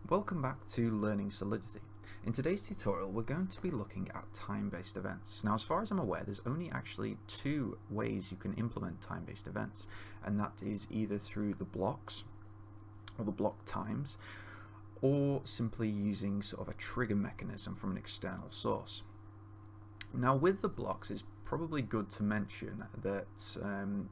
Welcome back to Learning Solidity. In today's tutorial we're going to be looking at time-based events. Now, as far as I'm aware, there's only actually two ways you can implement time-based events, and that is either through the blocks or the block times, or simply using sort of a trigger mechanism from an external source. Now, with the blocks, it's probably good to mention that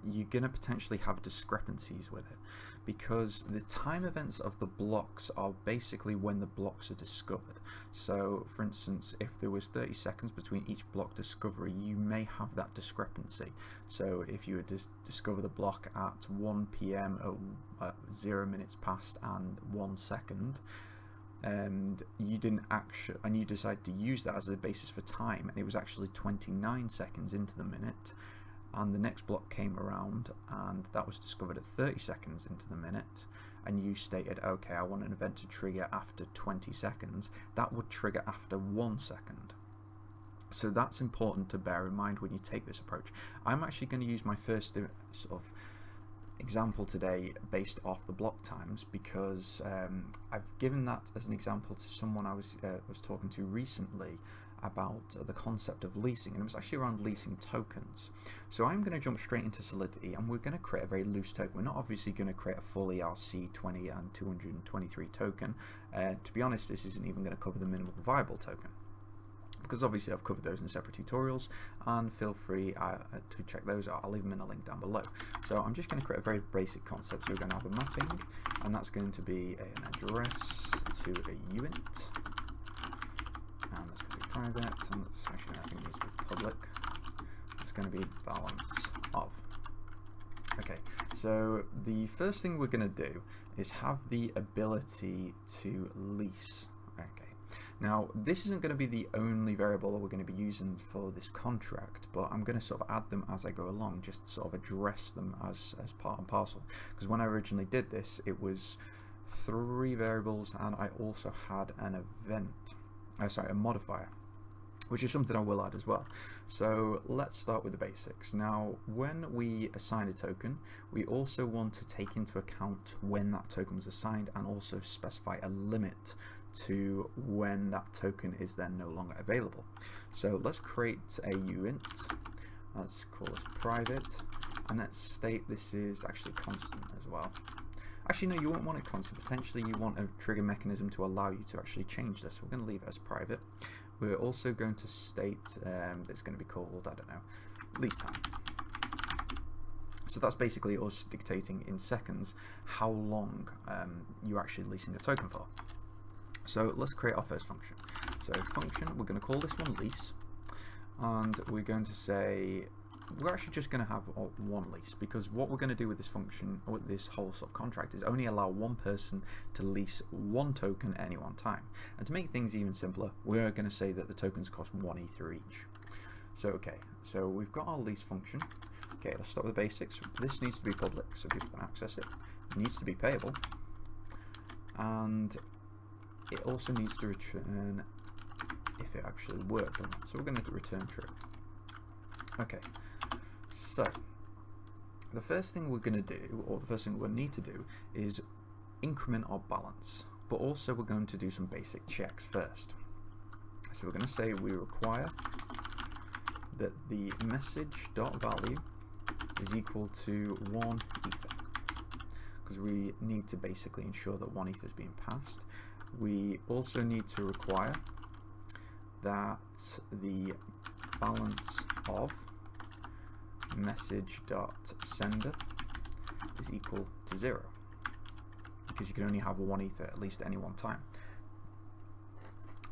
you're going to potentially have discrepancies with it, because the time events of the blocks are basically when the blocks are discovered. So for instance, if there was 30 seconds between each block discovery, you may have that discrepancy. So if you were to discover the block at 1 PM at 0 minutes past and 1 second, and you decided to use that as a basis for time, and it was actually 29 seconds into the minute, and the next block came around and that was discovered at 30 seconds into the minute, and you stated, okay, I want an event to trigger after 20 seconds, that would trigger after 1 second. So that's important to bear in mind when you take this approach. I'm actually going to use my first sort of example today based off the block times, because I've given that as an example to someone I was talking to recently about the concept of leasing, and it was actually around leasing tokens. So I'm going to jump straight into Solidity, and we're going to create a very loose token. We're not obviously going to create a full ERC20 and 223 token. To be honest, this isn't even going to cover the minimum viable token, because obviously I've covered those in separate tutorials, and feel free to check those out. I'll leave them in a link down below. So I'm just going to create a very basic concept. So we're going to have a mapping, and that's going to be an address to a unit, and that's going to be private, and that's actually, I think, needs to be public. It's going to be balance of. Okay, so the first thing we're going to do is have the ability to lease. Okay. Now, this isn't going to be the only variable that we're going to be using for this contract, but I'm going to sort of add them as I go along, just to sort of address them as part and parcel. Because when I originally did this, it was 3 variables, and I also had an a modifier, which is something I will add as well. So let's start with the basics. Now, when we assign a token, we also want to take into account when that token was assigned, and also specify a limit to when that token is then no longer available. So let's create a unit. Let's call this private, and let's state this is actually constant as well. Actually, no, you won't want it constant. Potentially you want a trigger mechanism to allow you to actually change this. We're going to leave it as private. We're also going to state that it's going to be called, I don't know, lease time. So that's basically us dictating in seconds how long you're actually leasing the token for. So let's create our first function. So function, we're going to call this one lease, and we're going to say we're actually just going to have one lease, because what we're going to do with this function, or with this whole sort of contract, is only allow one person to lease one token at any one time. And to make things even simpler, we're going to say that the tokens cost 1 ether each. So okay, so we've got our lease function. Okay, let's start with the basics. This needs to be public so people can access it. It needs to be payable, and it also needs to return if it actually worked or not. So we're going to return true. Okay, so the first thing we're going to do, or the first thing we'll need to do, is increment our balance. But also we're going to do some basic checks first. So we're going to say we require that the message.value is equal to 1 ether, because we need to basically ensure that 1 ether is being passed. We also need to require that the balance of message.sender is equal to 0, because you can only have 1 ether at least at any one time.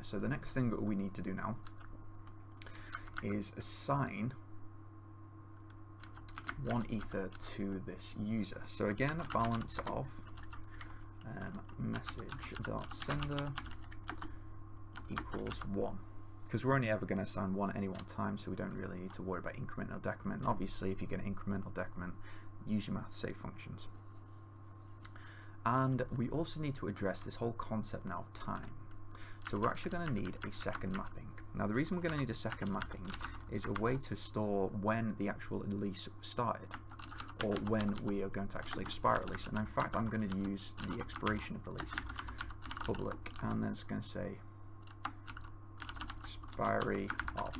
So the next thing that we need to do now is assign 1 ether to this user. So again, balance of message.sender equals 1, because we're only ever going to assign 1 at any one time, so we don't really need to worry about increment or decrement. And obviously, if you're going to increment or decrement, use your math-safe functions. And we also need to address this whole concept now of time. So we're actually going to need a second mapping. Now, the reason we're going to need a second mapping is a way to store when the actual lease started, or when we are going to actually expire a lease. And in fact, I'm going to use the expiration of the lease. public, and then it's going to say expiry of.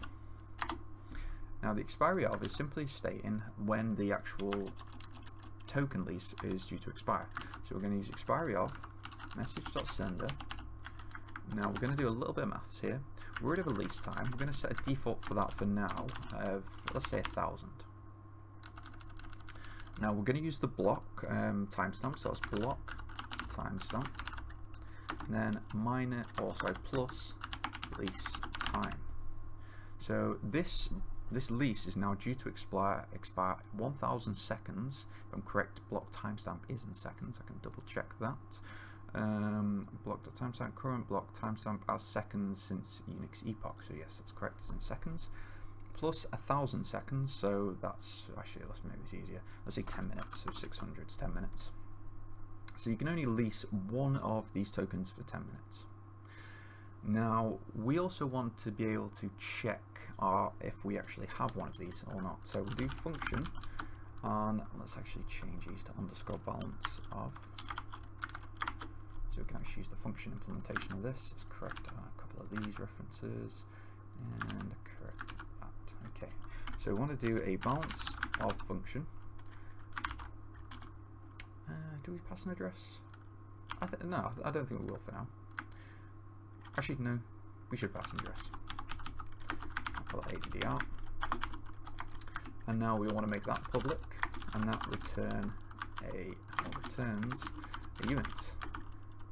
Now the expiry of is simply stating when the actual token lease is due to expire. So we're going to use expiry of message.sender. Now we're going to do a little bit of maths here. We're rid of release time. We're going to set a default for that for now of, let's say, 1,000. Now we're going to use the block timestamp, so it's block timestamp, and then plus lease time. So this lease is now due to expire 1,000 seconds. If I'm correct, block timestamp is in seconds. I can double check that. Block.timestamp, current block timestamp as seconds since Unix epoch. So yes, that's correct, it's in seconds. Plus 1,000 seconds, so that's, actually, let's make this easier. Let's say 10 minutes, so 600 is 10 minutes. So you can only lease one of these tokens for 10 minutes. Now, we also want to be able to check if we actually have one of these or not. So we'll do function, and let's actually change these to underscore balance of. So we can actually use the function implementation of this. Let's correct a couple of these references and correct that. Okay, so we want to do a balance of function. Do we pass an address? No, I don't think we will for now. Actually, no, we should pass an address. I'll call it ADDR. And now we want to make that public, and that returns a unit.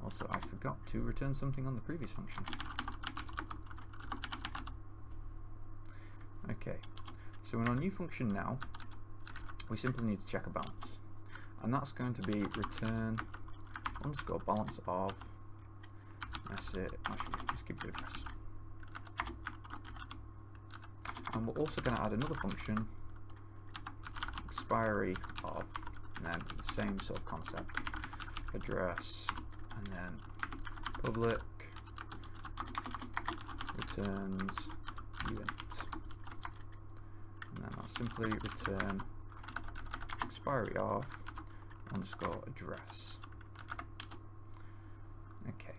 Also, I forgot to return something on the previous function. Okay, so in our new function now, we simply need to check a balance. And that's going to be return underscore balance of message. Actually, just keep the address. And we're also going to add another function, expiry of, and then the same sort of concept, address, and then public returns unit, and then I'll simply return expiry of underscore address. Okay,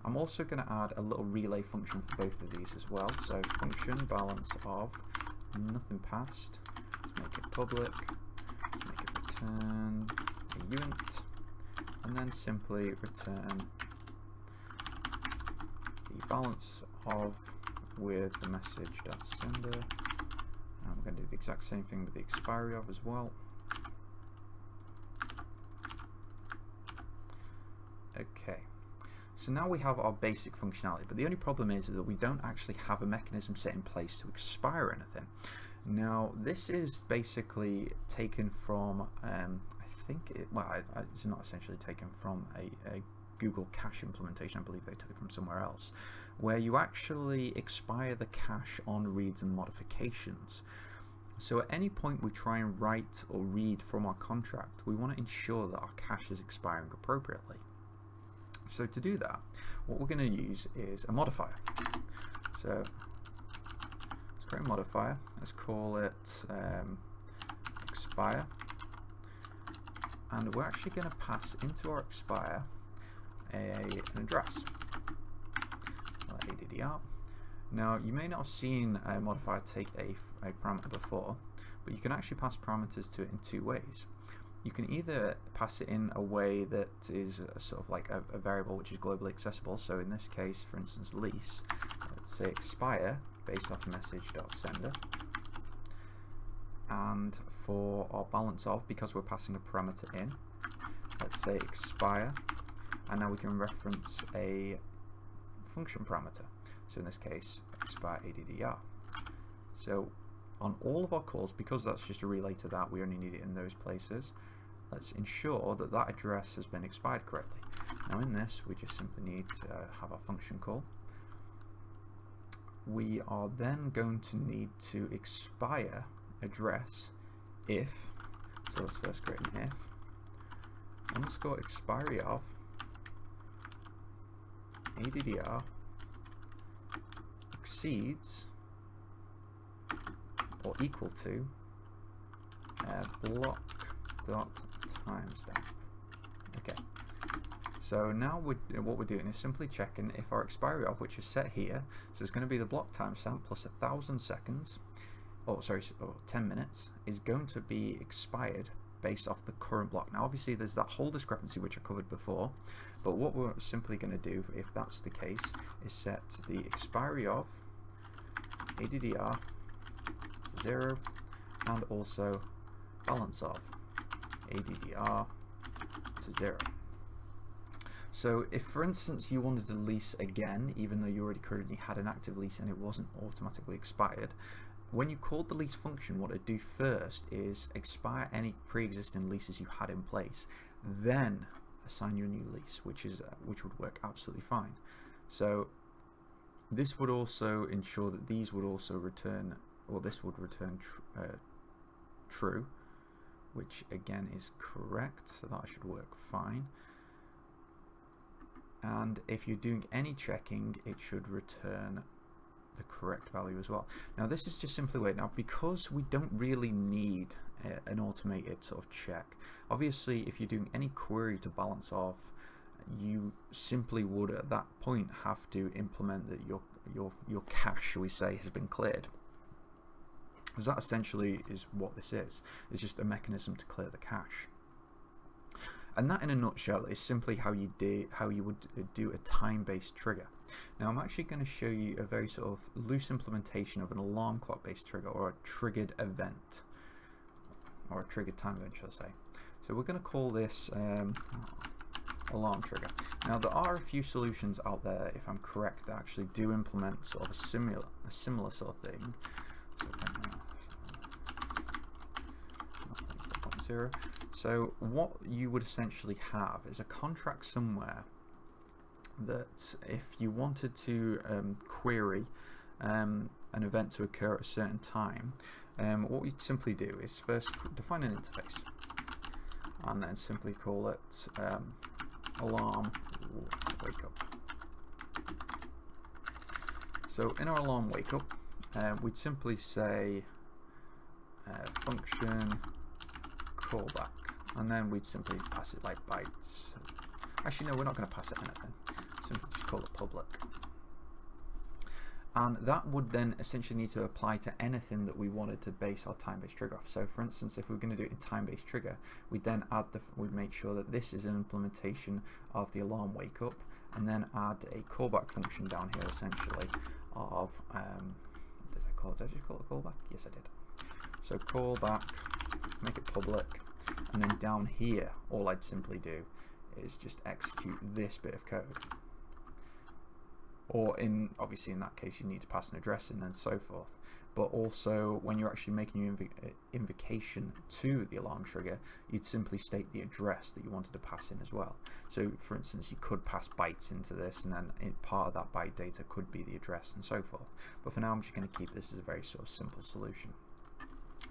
I'm also going to add a little relay function for both of these as well. So function balance of nothing passed. Let's make it public. Let's make it return a unit, and then simply return the balance of with the message.sender. And we're going to do the exact same thing with the expiry of as well. Okay, so now we have our basic functionality, but the only problem is that we don't actually have a mechanism set in place to expire anything. Now, this is basically taken from, it's not essentially taken from a Google cache implementation. I believe they took it from somewhere else, where you actually expire the cache on reads and modifications. So at any point we try and write or read from our contract, we want to ensure that our cache is expiring appropriately. So to do that, what we're going to use is a modifier. So let's create a modifier. Let's call it expire, and we're actually going to pass into our expire an address. ADDR. Now, you may not have seen a modifier take a parameter before, but you can actually pass parameters to it in two ways. You can either pass it in a way that is sort of like a variable which is globally accessible. So in this case, for instance, lease, let's say expire based off message.sender. And for our balance of, because we're passing a parameter in, let's say expire, and now we can reference a function parameter. So in this case, expire ADDR. So on all of our calls, because that's just a relay to that, we only need it in those places. Let's ensure that that address has been expired correctly. Now in this, we just simply need to have our function call. We are then going to need to expire address if, so let's first create an if, underscore expiry of ADDR exceeds or equal to block dot timestamp. Okay, So now what we're doing is simply checking if our expiry of, which is set here, so it's going to be the block timestamp plus 1,000 seconds, or 10 minutes, is going to be expired based off the current block. Now obviously there's that whole discrepancy which I covered before, but what we're simply going to do, if that's the case, is set the expiry of ADDR to 0 and also balance of ADDR to 0. So if, for instance, you wanted to lease again, even though you already currently had an active lease and it wasn't automatically expired, when you called the lease function, what it'd do first is expire any pre-existing leases you had in place, then assign you a new lease, which would work absolutely fine. So this would also ensure that these would also return, or this would return true, which again is correct, so that should work fine. And if you're doing any checking, it should return the correct value as well. Now this is just simply wait. Now because we don't really need an automated sort of check, obviously if you're doing any query to balance off, you simply would at that point have to implement that your cache, shall we say, has been cleared. Because that essentially is what this is. It's just a mechanism to clear the cache. And that in a nutshell is simply how you would do a time-based trigger. Now I'm actually going to show you a very sort of loose implementation of an alarm clock based trigger, or a triggered event, or a triggered time event, shall I say. So we're going to call this alarm trigger. Now there are a few solutions out there, if I'm correct, that actually do implement sort of a similar sort of thing. So, so what you would essentially have is a contract somewhere that if you wanted to query an event to occur at a certain time, what we simply do is first define an interface and then simply call it alarm wake up. So in our alarm wake up, we'd simply say function callback, and then we'd simply pass it like bytes. Actually no, we're not going to pass it anything, simply just call it public. And that would then essentially need to apply to anything that we wanted to base our time-based trigger off. So for instance, if we're going to do it in time-based trigger, we'd then add we'd make sure that this is an implementation of the alarm wake up, and then add a callback function down here essentially of did I just call it callback? Yes I did. So callback, make it public, and then down here all I'd simply do is just execute this bit of code. Or obviously in that case you need to pass an address in and so forth. But also when you're actually making your invocation to the alarm trigger, you'd simply state the address that you wanted to pass in as well. So for instance, you could pass bytes into this, and then part of that byte data could be the address and so forth. But for now I'm just going to keep this as a very sort of simple solution.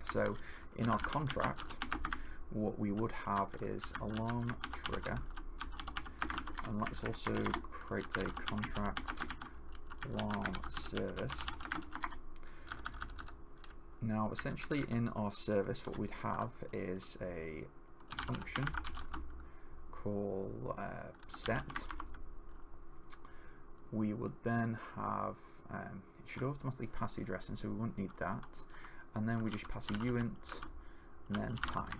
So in our contract, what we would have is alarm trigger, and let's also create a contract alarm service. Now essentially in our service what we'd have is a function called set. We would then have it should automatically pass the address in, so we wouldn't need that, and then we just pass a uint and then time.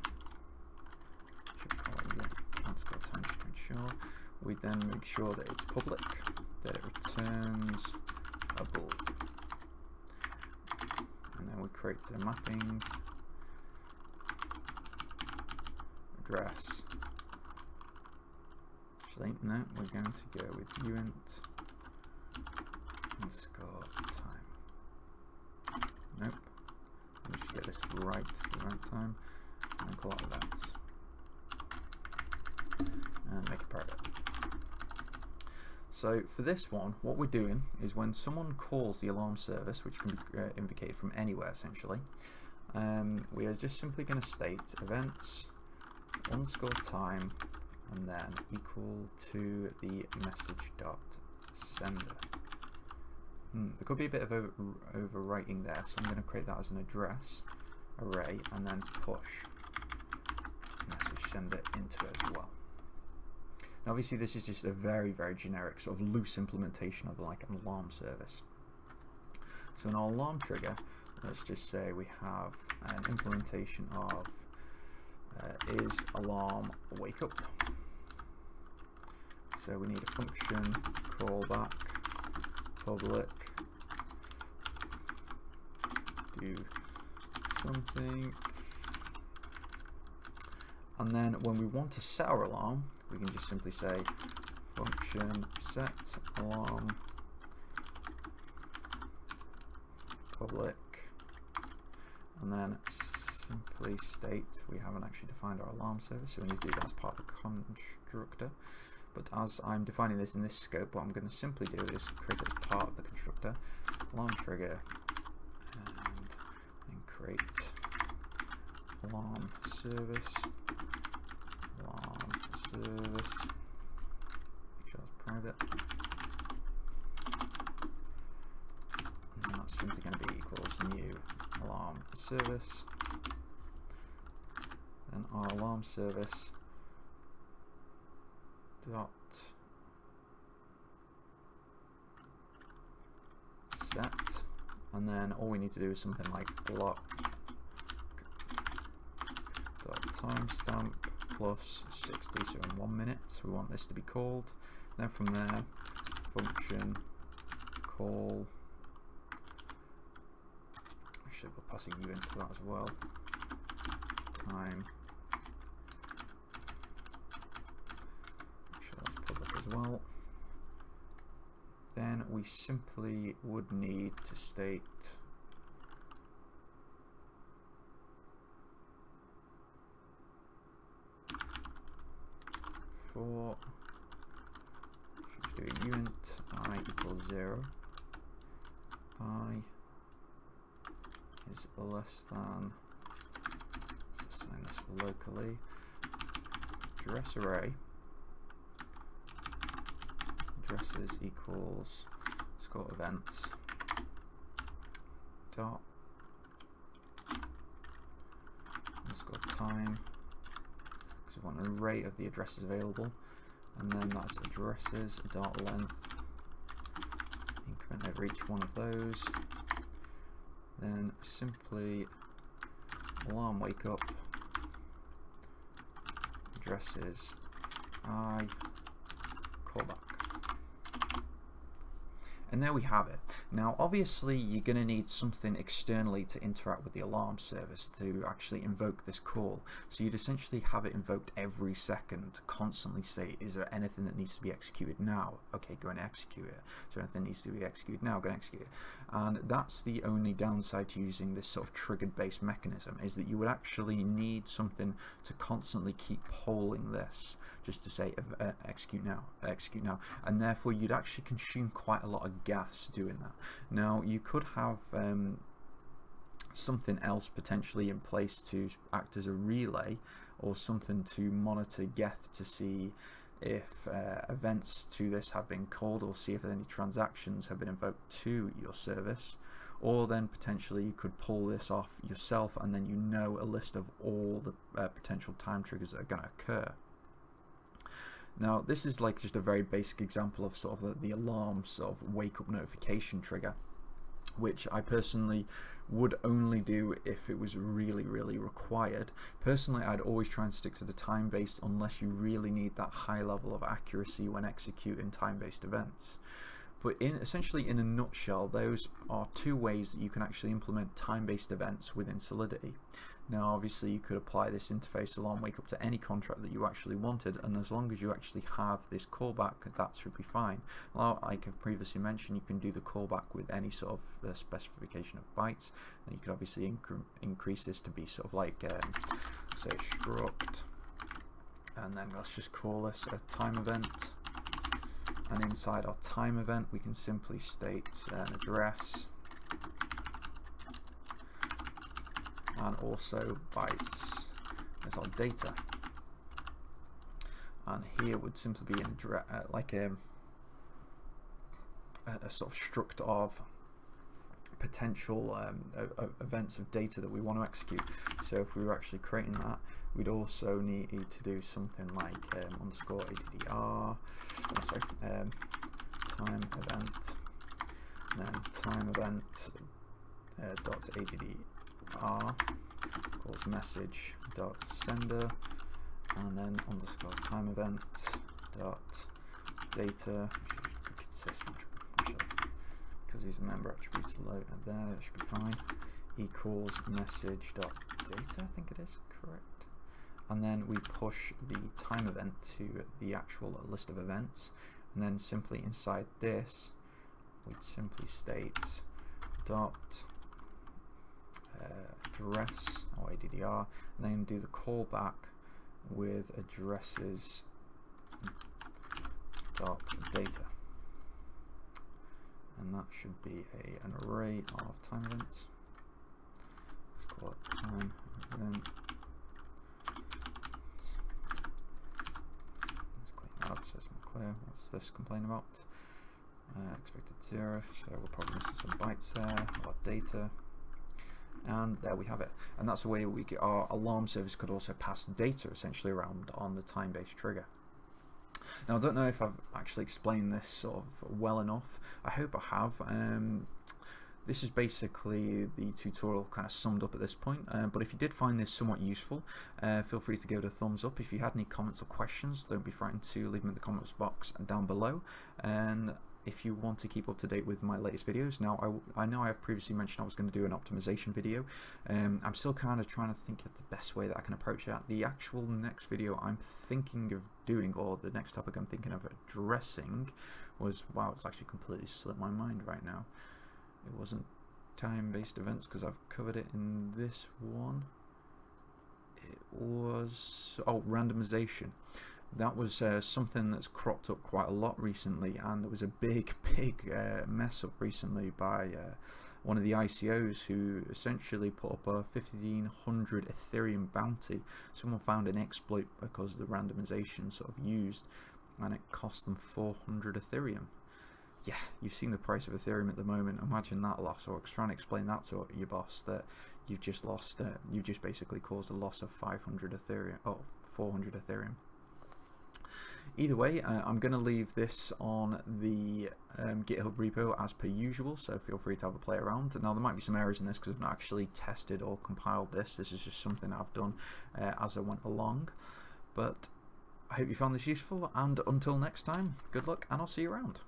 Should call it uint underscore time just to ensure. We then make sure that it's public, that it returns a bool, and then we create a mapping address. Actually, no, we're going to go with uint underscore time. Nope. We should get this right the right time, and then call it events, and make it private. So for this one, what we're doing is when someone calls the alarm service, which can be invocated from anywhere essentially, we are just simply going to state events underscore time and then equal to the message dot sender. There could be a bit of overwriting there, so I'm going to create that as an address array and then push message sender into it as well. Now obviously this is just a very, very generic sort of loose implementation of like an alarm service. So in our alarm trigger, let's just say we have an implementation of is alarm wake up. So we need a function callback public do something, and then when we want to set our alarm, we can just simply say function set alarm public, and then simply state we haven't actually defined our alarm service, so we need to do that as part of the constructor. But as I'm defining this in this scope, what I'm going to simply do is create it as part of the constructor, alarm trigger, and then create alarm service, make sure that's private, and then that's simply going to be equals new alarm service, then our alarm service dot set, and then all we need to do is something like block dot timestamp plus 60, so in 1 minute we want this to be called. Then from there, function call, actually we'll pass a u into that as well, time, as well. Then we simply would need to state for, should do uint I equals 0, I is less than, let's assign this locally, address array addresses equals score events dot underscore time, because we want an array of the addresses available, and then that's addresses dot length, increment over each one of those, then simply alarm wake up addresses I callback. And there we have it. Now obviously you're going to need something externally to interact with the alarm service to actually invoke this call. So you'd essentially have it invoked every second to constantly say, is there anything that needs to be executed now? Okay, go and execute it. Is there anything that needs to be executed now? Go and execute it. And that's the only downside to using this sort of triggered based mechanism, is that you would actually need something to constantly keep polling this, just to say execute now, and therefore you'd actually consume quite a lot of gas doing that. Now you could have something else potentially in place to act as a relay, or something to monitor Geth to see if events to this have been called, or see if any transactions have been invoked to your service. Or then potentially you could pull this off yourself, and then you know a list of all the potential time triggers that are going to occur. Now this is like just a very basic example of sort of the alarm sort of wake up notification trigger, which I personally would only do if it was really, really required. Personally, I'd always try and stick to the time-based unless you really need that high level of accuracy when executing time-based events. But essentially, in a nutshell, those are two ways that you can actually implement time-based events within Solidity. Now, obviously, you could apply this interface alarm wake up to any contract that you actually wanted, and as long as you actually have this callback, that should be fine. Well, like I've previously mentioned, you can do the callback with any sort of specification of bytes, and you could obviously increase this to be sort of like, say, struct, and then let's just call this a time event. And inside our time event, we can simply state an address and also bytes as our data. And here would simply be an like a sort of struct of potential events of data that we want to execute. So if we were actually creating that, we'd also need to do something like underscore ADDR, time event, and then time event dot ADDR equals message dot sender, and then underscore time event dot data, which should be consistent, because these are member attributes loaded there, that should be fine, equals message dot data, I think it is correct. And then we push the time event to the actual list of events, and then simply inside this we'd simply state dot address or ADDR, and then do the callback with addresses dot data, and that should be an array of time events. Let's call it time event. Let's clean that up so it's more clear. What's this complain about? Expected 0, so we're probably missing some bytes there, or data. And there we have it, and that's the way we get our alarm service could also pass data essentially around on the time-based trigger. Now I don't know if I've actually explained this sort of well enough. I hope I have. This is basically the tutorial kind of summed up at this point, but if you did find this somewhat useful, feel free to give it a thumbs up. If you had any comments or questions, don't be frightened to leave them in the comments box down below. And if you want to keep up to date with my latest videos, now I know I have previously mentioned I was going to do an optimization video. I'm still kind of trying to think of the best way that I can approach that. The actual next video I'm thinking of doing, or the next topic I'm thinking of addressing, was, wow, it's actually completely slipped my mind right now. It wasn't time-based events because I've covered it in this one. It was, oh, randomization. That was something that's cropped up quite a lot recently, and there was a big mess up recently by one of the ICOs who essentially put up a 1500 Ethereum bounty. Someone found an exploit because the randomization sort of used, and it cost them 400 Ethereum. Yeah, you've seen the price of Ethereum at the moment. Imagine that loss, or trying to explain that to your boss that you've just lost, you've just basically caused a loss of 500 Ethereum, oh, 400 Ethereum. Either way, I'm going to leave this on the GitHub repo as per usual, so feel free to have a play around. Now there might be some errors in this because I've not actually tested or compiled this. This is just something I've done as I went along. But I hope you found this useful, and until next time, good luck, and I'll see you around.